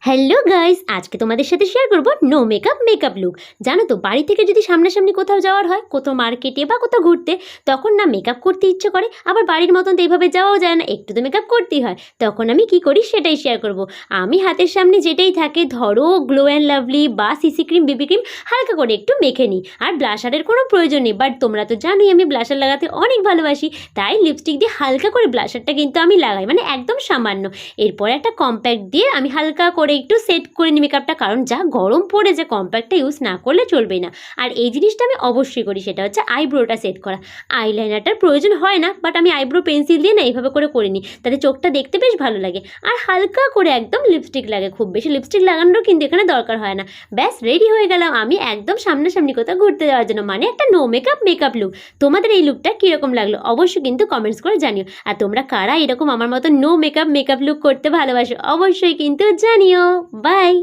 Hello guys, আজকে তোমাদের সাথে শেয়ার করব নো মেকআপ লুক। জানো তো, বাড়ি থেকে যদি সামনাসামনি কোথাও যাওয়ার হয়, কোথাও মার্কেটে বা কোথাও ঘুরতে, তখন না মেকআপ করতে ইচ্ছে করে, আবার বাড়ির মতন তো এইভাবে যাওয়াও যায় না, একটু তো মেকআপ করতেই হয়। তখন আমি কি করি সেটাই শেয়ার করব। আমি হাতের সামনে যেটাই থাকে, ধরো গ্লো অ্যান্ড লাভলি বা সিসি ক্রিম, বিবি ক্রিম, হালকা করে একটু মেখে নিই। আর ব্লাশারের কোনো প্রয়োজন নেই, বাট তোমরা তো জানোই আমি ব্লাশার লাগাতে অনেক ভালোবাসি, তাই লিপস্টিক দিয়ে হালকা করে ব্লাশারটা কিন্তু আমি লাগাই, মানে একদম সামান্য। এরপর একটা কম্প্যাক্ট দিয়ে আমি হালকা করে একটু সেট করে নিই মেকআপটা, কারণ যা গরম পড়েছে কম্প্যাক্টটা ইউজ না করলে চলবে না। আর এই জিনিসটা আমি অবশ্যই করি, সেটা হচ্ছে আইব্রোটা সেট করা। আইলাইনারটার প্রয়োজন হয় না, বাট আমি আইব্রো পেন্সিল দিয়ে না এইভাবে করে নিই, তাতে চোখটা দেখতে বেশ ভালো লাগে। আর হালকা করে একদম লিপস্টিক লাগে, খুব বেশি লিপস্টিক লাগানোরও কিন্তু এখানে দরকার হয় না। ব্যাস রেডি হয়ে গেলাম আমি একদম সামনাসামনি কোথাও ঘুরতে যাওয়ার জন্য, মানে একটা নো মেকআপ লুক। তোমাদের এই লুকটা কীরকম লাগলো অবশ্যই কিন্তু কমেন্টস করে জানিও। আর তোমরা কারা এরকম আমার মতো নো মেকআপ লুক করতে ভালোবাসো অবশ্যই কিন্তু জানিও। বাই।